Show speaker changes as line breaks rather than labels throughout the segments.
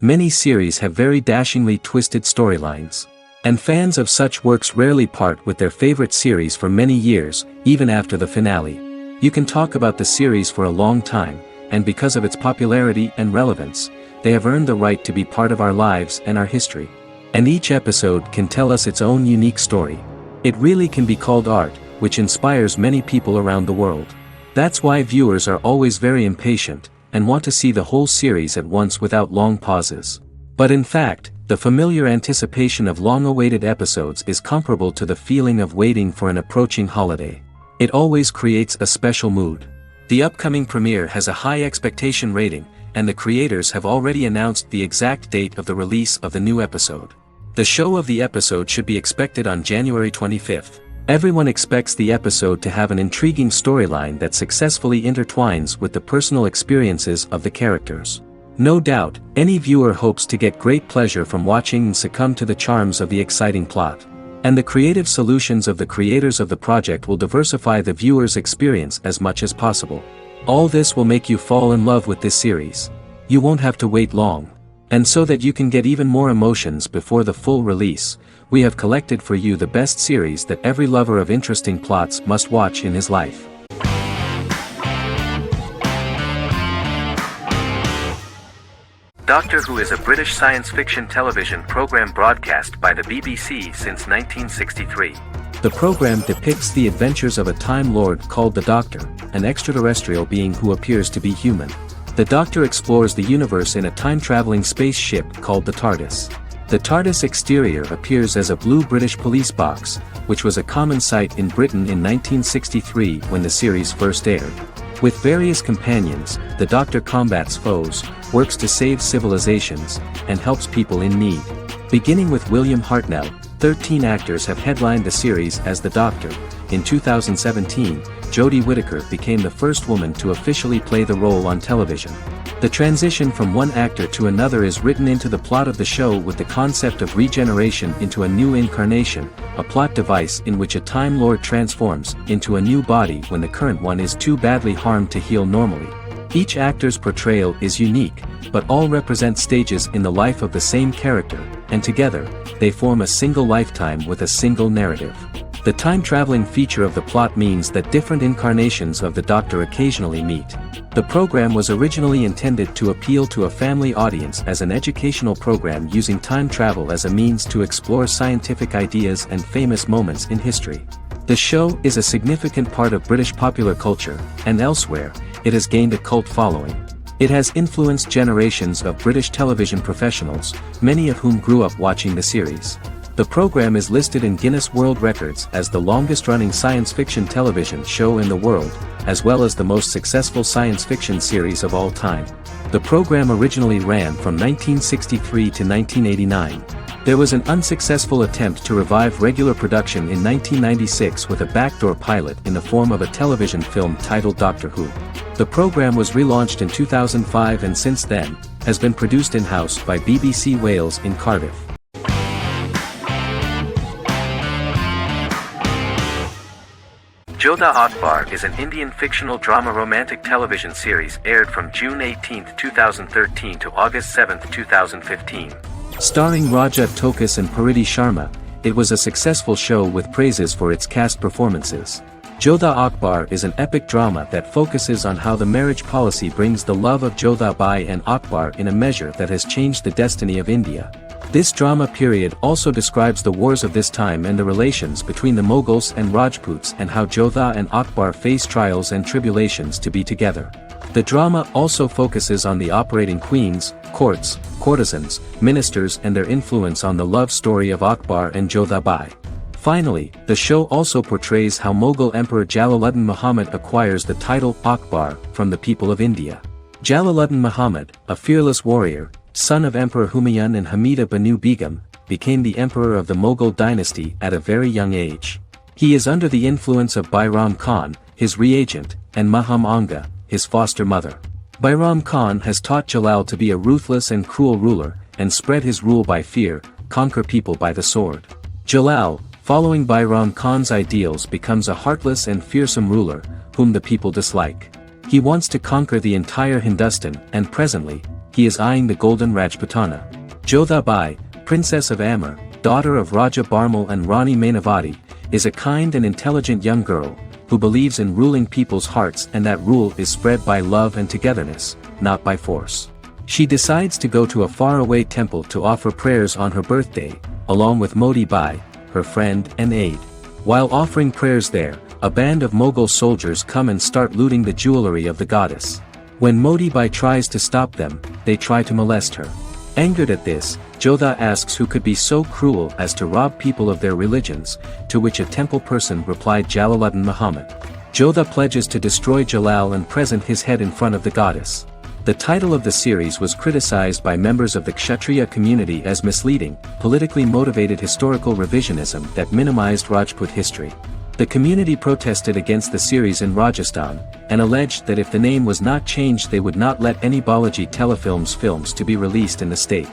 Many series have very dashingly twisted storylines. And fans of such works rarely part with their favorite series for many years, even after the finale. You can talk about the series for a long time, and because of its popularity and relevance, they have earned the right to be part of our lives and our history. And each episode can tell us its own unique story. It really can be called art, which inspires many people around the world. That's why viewers are always very impatient, and want to see the whole series at once without long pauses. But in fact, the familiar anticipation of long-awaited episodes is comparable to the feeling of waiting for an approaching holiday. It always creates a special mood. The upcoming premiere has a high expectation rating, and the creators have already announced the exact date of the release of the new episode. The show of the episode should be expected on January 25th. Everyone expects the episode to have an intriguing storyline that successfully intertwines with the personal experiences of the characters. No doubt, any viewer hopes to get great pleasure from watching and succumb to the charms of the exciting plot. And the creative solutions of the creators of the project will diversify the viewer's experience as much as possible. All this will make you fall in love with this series. You won't have to wait long. And so that you can get even more emotions before the full release, we have collected for you the best series that every lover of interesting plots must watch in his life. Doctor Who is a British science fiction television program broadcast by the BBC since 1963. The program depicts the adventures of a Time Lord called the Doctor, an extraterrestrial being who appears to be human. The Doctor explores the universe in a time-traveling spaceship called the TARDIS. The TARDIS exterior appears as a blue British police box, which was a common sight in Britain in 1963 when the series first aired. With various companions, the Doctor combats foes, works to save civilizations, and helps people in need. Beginning with William Hartnell, 13 actors have headlined the series as the Doctor. In 2017, Jodie Whittaker became the first woman to officially play the role on television. The transition from one actor to another is written into the plot of the show with the concept of regeneration into a new incarnation, a plot device in which a Time Lord transforms into a new body when the current one is too badly harmed to heal normally. Each actor's portrayal is unique, but all represent stages in the life of the same character, and together, they form a single lifetime with a single narrative. The time-traveling feature of the plot means that different incarnations of the Doctor occasionally meet. The program was originally intended to appeal to a family audience as an educational program using time travel as a means to explore scientific ideas and famous moments in history. The show is a significant part of British popular culture, and elsewhere, it has gained a cult following. It has influenced generations of British television professionals, many of whom grew up watching the series. The program is listed in Guinness World Records as the longest-running science fiction television show in the world, as well as the most successful science fiction series of all time. The program originally ran from 1963 to 1989. There was an unsuccessful attempt to revive regular production in 1996 with a backdoor pilot in the form of a television film titled Doctor Who. The program was relaunched in 2005 and since then, has been produced in-house by BBC Wales in Cardiff. Jodha Akbar is an Indian fictional drama romantic television series aired from June 18, 2013 to August 7, 2015. Starring Rajjo Tokas and Pariti Sharma, it was a successful show with praises for its cast performances. Jodha Akbar is an epic drama that focuses on how the marriage policy brings the love of Jodha Bai and Akbar in a measure that has changed the destiny of India. This drama period also describes the wars of this time and the relations between the Mughals and Rajputs and how Jodha and Akbar face trials and tribulations to be together. The drama also focuses on the operating queens, courts, courtesans, ministers and their influence on the love story of Akbar and Jodha Bai. Finally, the show also portrays how Mughal Emperor Jalaluddin Muhammad acquires the title Akbar from the people of India. Jalaluddin Muhammad, a fearless warrior, son of Emperor Humayun and Hamida Banu Begum, became the emperor of the Mughal dynasty at a very young age. He is under the influence of Bairam Khan, his reagent, and Maham Anga, his foster mother. Bairam Khan has taught Jalal to be a ruthless and cruel ruler, and spread his rule by fear, conquer people by the sword. Jalal, following Bairam Khan's ideals, becomes a heartless and fearsome ruler, whom the people dislike. He wants to conquer the entire Hindustan, and presently, he is eyeing the golden Rajputana. Jodha Bai, Princess of Amber, daughter of Raja Barmal and Rani Mainavati, is a kind and intelligent young girl, who believes in ruling people's hearts and that rule is spread by love and togetherness, not by force. She decides to go to a faraway temple to offer prayers on her birthday, along with Modi Bai, her friend and aide. While offering prayers there, a band of Mughal soldiers come and start looting the jewelry of the goddess. When Modi Bai tries to stop them, they try to molest her. Angered at this, Jodha asks who could be so cruel as to rob people of their religions, to which a temple person replied Jalaluddin Muhammad. Jodha pledges to destroy Jalal and present his head in front of the goddess. The title of the series was criticized by members of the Kshatriya community as misleading, politically motivated historical revisionism that minimized Rajput history. The community protested against the series in Rajasthan, and alleged that if the name was not changed they would not let any Balaji Telefilms films to be released in the state.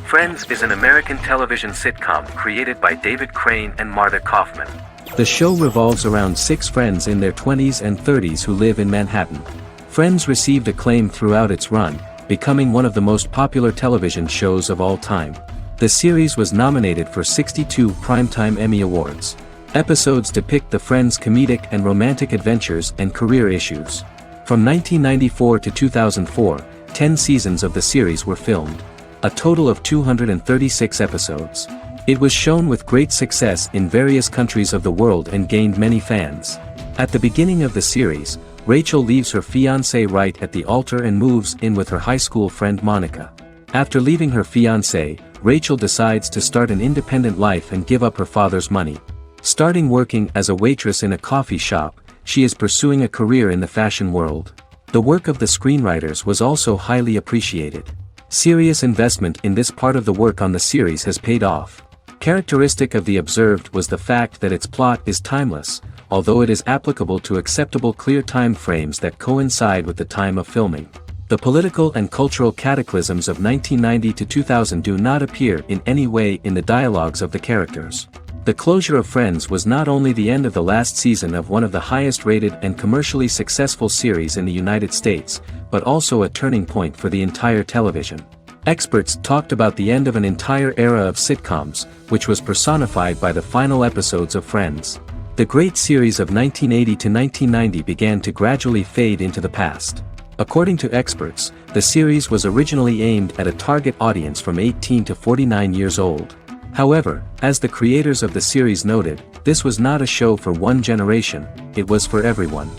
Friends is an American television sitcom created by David Crane and Martha Kaufman. The show revolves around 6 friends in their 20s and 30s who live in Manhattan. Friends received acclaim throughout its run, becoming one of the most popular television shows of all time. The series was nominated for 62 Primetime Emmy Awards. Episodes depict the friends' comedic and romantic adventures and career issues. From 1994 to 2004, 10 seasons of the series were filmed. A total of 236 episodes. It was shown with great success in various countries of the world and gained many fans. At the beginning of the series, Rachel leaves her fiancé right at the altar and moves in with her high school friend Monica. After leaving her fiancé, Rachel decides to start an independent life and give up her father's money. Starting working as a waitress in a coffee shop, she is pursuing a career in the fashion world. The work of the screenwriters was also highly appreciated. Serious investment in this part of the work on the series has paid off. Characteristic of The Observed was the fact that its plot is timeless, although it is applicable to acceptable clear time frames that coincide with the time of filming. The political and cultural cataclysms of 1990 to 2000 do not appear in any way in the dialogues of the characters. The closure of Friends was not only the end of the last season of one of the highest rated and commercially successful series in the United States, but also a turning point for the entire television. Experts talked about the end of an entire era of sitcoms, which was personified by the final episodes of Friends. The great series of 1980 to 1990 began to gradually fade into the past. According to experts, the series was originally aimed at a target audience from 18 to 49 years old. However, as the creators of the series noted, this was not a show for one generation, it was for everyone.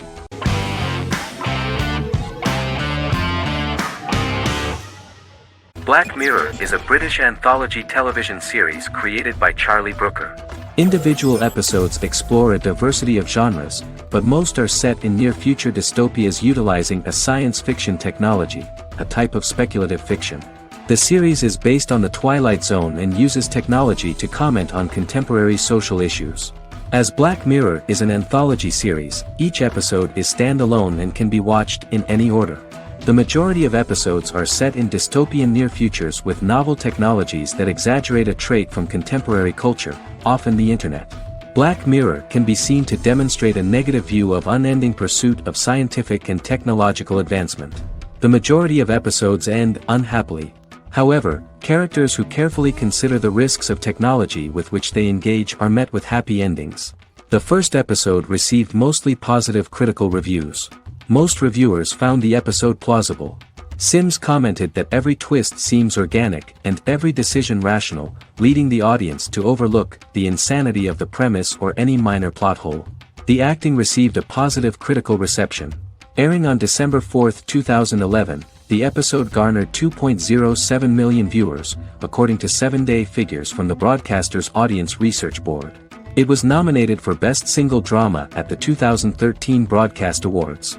Black Mirror is a British anthology television series created by Charlie Brooker. Individual episodes explore a diversity of genres, but most are set in near-future dystopias utilizing a science fiction technology, a type of speculative fiction. The series is based on the Twilight Zone and uses technology to comment on contemporary social issues. As Black Mirror is an anthology series, each episode is standalone and can be watched in any order. The majority of episodes are set in dystopian near futures with novel technologies that exaggerate a trait from contemporary culture, often the internet. Black Mirror can be seen to demonstrate a negative view of unending pursuit of scientific and technological advancement. The majority of episodes end unhappily. However, characters who carefully consider the risks of technology with which they engage are met with happy endings. The first episode received mostly positive critical reviews. Most reviewers found the episode plausible. Sims commented that every twist seems organic and every decision rational, leading the audience to overlook the insanity of the premise or any minor plot hole. The acting received a positive critical reception. Airing on December 4, 2011, the episode garnered 2.07 million viewers, according to 7-day figures from the broadcaster's Audience Research Board. It was nominated for Best Single Drama at the 2013 Broadcast Awards.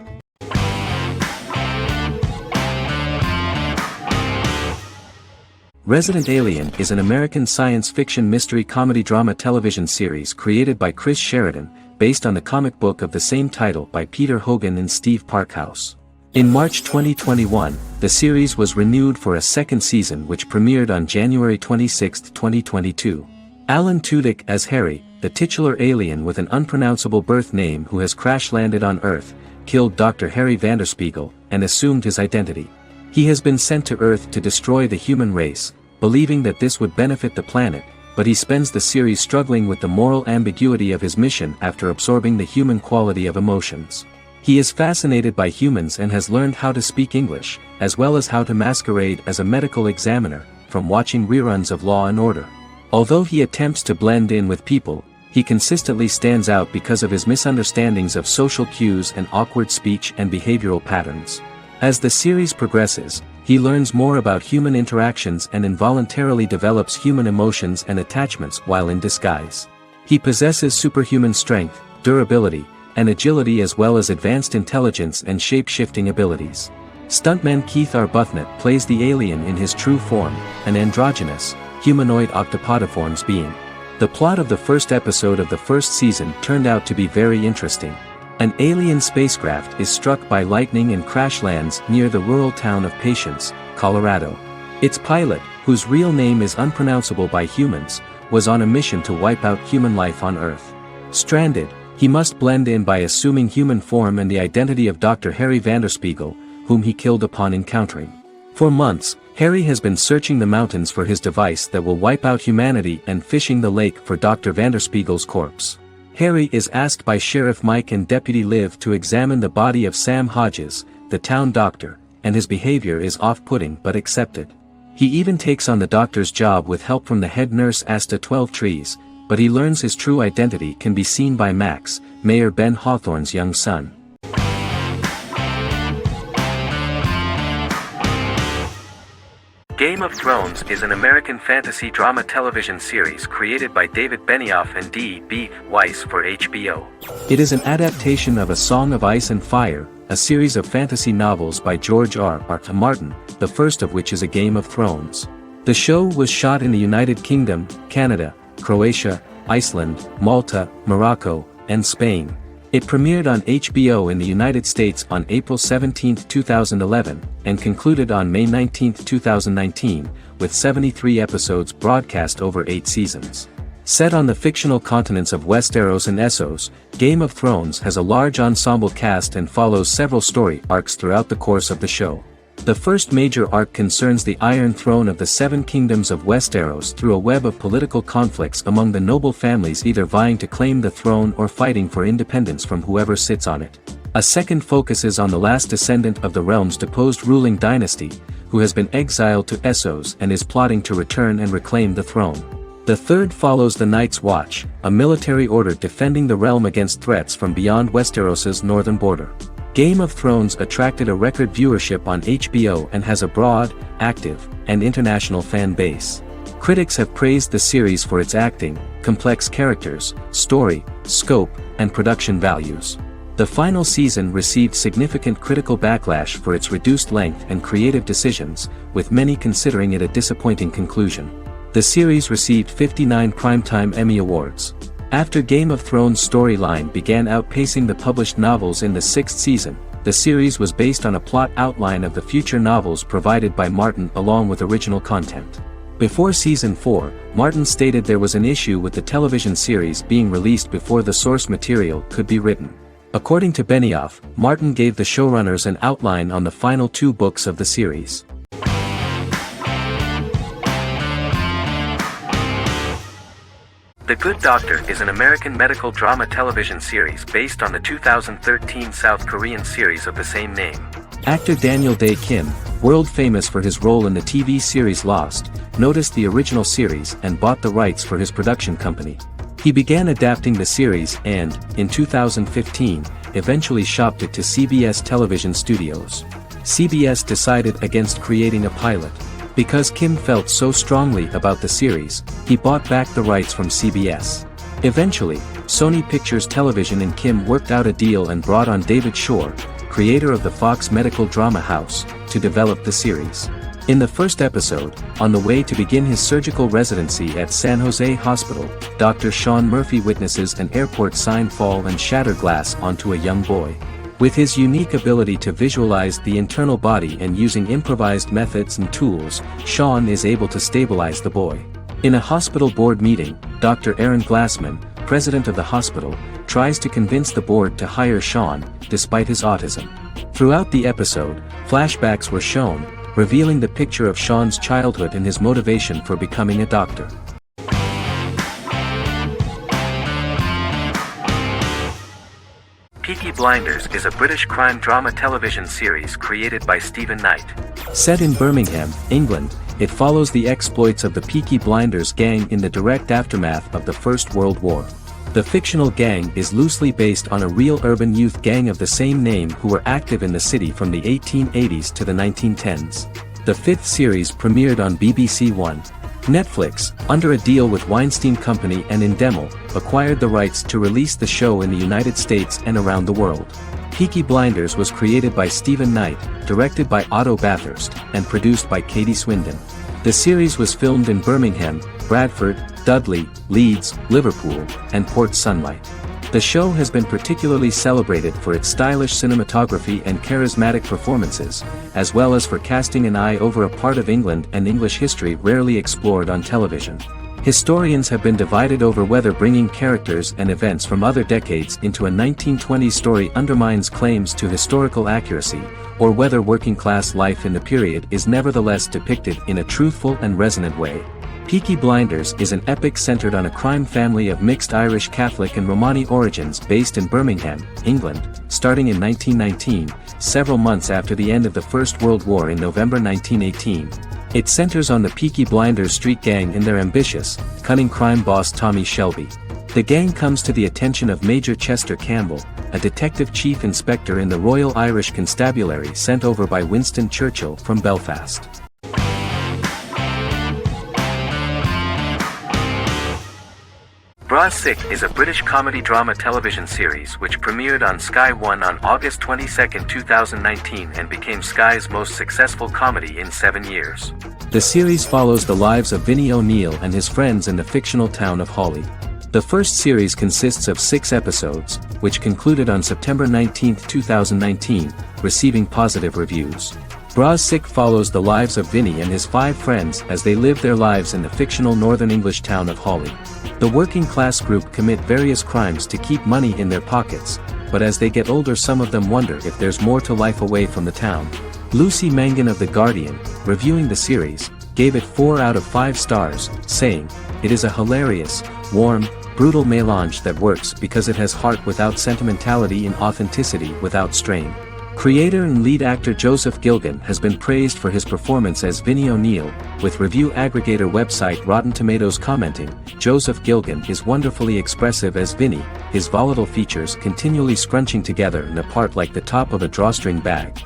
Resident Alien is an American science fiction mystery comedy drama television series created by Chris Sheridan, based on the comic book of the same title by Peter Hogan and Steve Parkhouse. In March 2021, the series was renewed for a second season which premiered on January 26, 2022. Alan Tudyk as Harry, the titular alien with an unpronounceable birth name who has crash-landed on Earth, killed Dr. Harry Vanderspiegel, and assumed his identity. He has been sent to Earth to destroy the human race, believing that this would benefit the planet, but he spends the series struggling with the moral ambiguity of his mission after absorbing the human quality of emotions. He is fascinated by humans and has learned how to speak English, as well as how to masquerade as a medical examiner, from watching reruns of Law and Order. Although he attempts to blend in with people, he consistently stands out because of his misunderstandings of social cues and awkward speech and behavioral patterns. As the series progresses, he learns more about human interactions and involuntarily develops human emotions and attachments while in disguise. He possesses superhuman strength, durability, and agility as well as advanced intelligence and shape-shifting abilities. Stuntman Keith Arbuthnot plays the alien in his true form, an androgynous, humanoid octopodiforms being. The plot of the first episode of the first season turned out to be very interesting. An alien spacecraft is struck by lightning and crash lands near the rural town of Patience, Colorado. Its pilot, whose real name is unpronounceable by humans, was on a mission to wipe out human life on Earth. Stranded, he must blend in by assuming human form and the identity of Dr. Harry Vanderspiegel, whom he killed upon encountering. For months, Harry has been searching the mountains for his device that will wipe out humanity and fishing the lake for Dr. Vanderspiegel's corpse. Harry is asked by Sheriff Mike and Deputy Liv to examine the body of Sam Hodges, the town doctor, and his behavior is off-putting but accepted. He even takes on the doctor's job with help from the head nurse Asta 12 Trees, but he learns his true identity can be seen by Max, Mayor Ben Hawthorne's young son. Game of Thrones is an American fantasy drama television series created by David Benioff and D.B. Weiss for HBO. It is an adaptation of A Song of Ice and Fire, a series of fantasy novels by George R.R. Martin, the first of which is A Game of Thrones. The show was shot in the United Kingdom, Canada, Croatia, Iceland, Malta, Morocco, and Spain. It premiered on HBO in the United States on April 17, 2011, and concluded on May 19, 2019, with 73 episodes broadcast over 8 seasons. Set on the fictional continents of Westeros and Essos, Game of Thrones has a large ensemble cast and follows several story arcs throughout the course of the show. The first major arc concerns the Iron Throne of the Seven Kingdoms of Westeros through a web of political conflicts among the noble families either vying to claim the throne or fighting for independence from whoever sits on it. A second focuses on the last descendant of the realm's deposed ruling dynasty, who has been exiled to Essos and is plotting to return and reclaim the throne. The third follows the Night's Watch, a military order defending the realm against threats from beyond Westeros's northern border. Game of Thrones attracted a record viewership on HBO and has a broad, active, and international fan base. Critics have praised the series for its acting, complex characters, story, scope, and production values. The final season received significant critical backlash for its reduced length and creative decisions, with many considering it a disappointing conclusion. The series received 59 Primetime Emmy Awards. After Game of Thrones' storyline began outpacing the published novels in the 6th season, the series was based on a plot outline of the future novels provided by Martin along with original content. Before Season 4, Martin stated there was an issue with the television series being released before the source material could be written. According to Benioff, Martin gave the showrunners an outline on the final 2 books of the series. The Good Doctor is an American medical drama television series based on the 2013 South Korean series of the same name. Actor Daniel Dae Kim, world famous for his role in the TV series Lost, noticed the original series and bought the rights for his production company. He began adapting the series and, in 2015, eventually shopped it to CBS Television Studios. CBS decided against creating a pilot. Because Kim felt so strongly about the series, he bought back the rights from CBS. Eventually, Sony Pictures Television and Kim worked out a deal and brought on David Shore, creator of the Fox medical drama house, to develop the series. In the first episode, on the way to begin his surgical residency at San Jose Hospital, Dr. Sean Murphy witnesses an airport sign fall and shatter glass onto a young boy. With his unique ability to visualize the internal body and using improvised methods and tools, Sean is able to stabilize the boy. In a hospital board meeting, Dr. Aaron Glassman, president of the hospital, tries to convince the board to hire Sean, despite his autism. Throughout the episode, flashbacks were shown, revealing the picture of Sean's childhood and his motivation for becoming a doctor. Peaky Blinders is a British crime drama television series created by Stephen Knight. Set in Birmingham, England, it follows the exploits of the Peaky Blinders gang in the direct aftermath of the First World War. The fictional gang is loosely based on a real urban youth gang of the same name who were active in the city from the 1880s to the 1910s. The fifth series premiered on BBC One. Netflix, under a deal with Weinstein Company and Endemol, acquired the rights to release the show in the United States and around the world. Peaky Blinders was created by Stephen Knight, directed by Otto Bathurst, and produced by Katie Swindon. The series was filmed in Birmingham, Bradford, Dudley, Leeds, Liverpool, and Port Sunlight. The show has been particularly celebrated for its stylish cinematography and charismatic performances, as well as for casting an eye over a part of England and English history rarely explored on television. Historians have been divided over whether bringing characters and events from other decades into a 1920s story undermines claims to historical accuracy, or whether working-class life in the period is nevertheless depicted in a truthful and resonant way. Peaky Blinders is an epic centered on a crime family of mixed Irish Catholic and Romani origins based in Birmingham, England, starting in 1919, several months after the end of the First World War in November 1918. It centers on the Peaky Blinders street gang and their ambitious, cunning crime boss Tommy Shelby. The gang comes to the attention of Major Chester Campbell, a detective chief inspector in the Royal Irish Constabulary sent over by Winston Churchill from Belfast. Bras Sick is a British comedy drama television series which premiered on Sky One on August 22, 2019 and became Sky's most successful comedy in 7 years. The series follows the lives of Vinnie O'Neill and his friends in the fictional town of Hawley. The first series consists of 6 episodes, which concluded on September 19, 2019, receiving positive reviews. Bras Sick follows the lives of Vinnie and his 5 friends as they live their lives in the fictional Northern English town of Hawley. The working class group commit various crimes to keep money in their pockets, but as they get older some of them wonder if there's more to life away from the town. Lucy Mangan of The Guardian, reviewing the series, gave it 4 out of 5 stars, saying, "It is a hilarious, warm, brutal melange that works because it has heart without sentimentality and authenticity without strain." Creator and lead actor Joseph Gilgun has been praised for his performance as Vinnie O'Neill, with review aggregator website Rotten Tomatoes commenting, "Joseph Gilgun is wonderfully expressive as Vinnie, his volatile features continually scrunching together and apart like the top of a drawstring bag."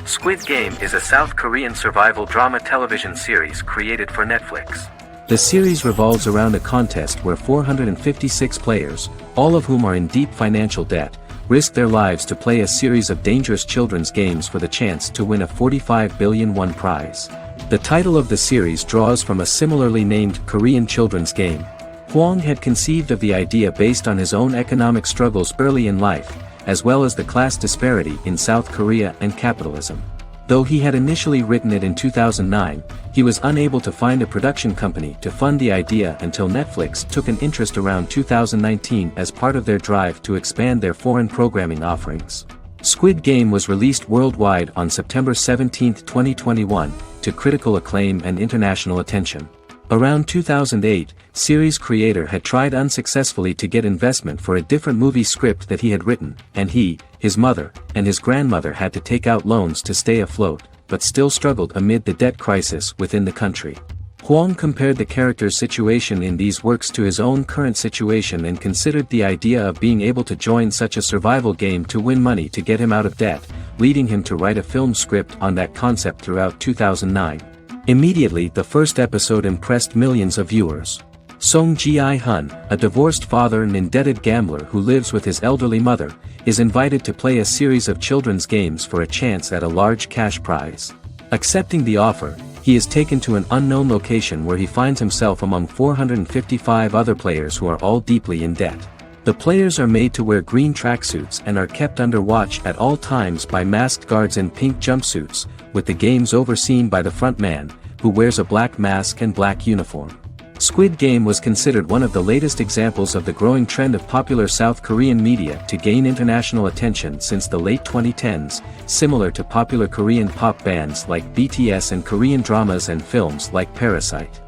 Squid Game is a South Korean survival drama television series created for Netflix. The series revolves around a contest where 456 players, all of whom are in deep financial debt, risk their lives to play a series of dangerous children's games for the chance to win a 45 billion won prize. The title of the series draws from a similarly named Korean children's game. Hwang had conceived of the idea based on his own economic struggles early in life, as well as the class disparity in South Korea and capitalism. Though he had initially written it in 2009, he was unable to find a production company to fund the idea until Netflix took an interest around 2019 as part of their drive to expand their foreign programming offerings. Squid Game was released worldwide on September 17, 2021, to critical acclaim and international attention. Around 2008, series creator had tried unsuccessfully to get investment for a different movie script that he had written, and he, his mother, and his grandmother had to take out loans to stay afloat, but still struggled amid the debt crisis within the country. Hwang compared the character's situation in these works to his own current situation and considered the idea of being able to join such a survival game to win money to get him out of debt, leading him to write a film script on that concept throughout 2009. Immediately the first episode impressed millions of viewers. Song Ji-hun, a divorced father and indebted gambler who lives with his elderly mother, is invited to play a series of children's games for a chance at a large cash prize. Accepting the offer, he is taken to an unknown location where he finds himself among 455 other players who are all deeply in debt. The players are made to wear green tracksuits and are kept under watch at all times by masked guards in pink jumpsuits, with the games overseen by the front man, who wears a black mask and black uniform. Squid Game was considered one of the latest examples of the growing trend of popular South Korean media to gain international attention since the late 2010s, similar to popular Korean pop bands like BTS and Korean dramas and films like Parasite.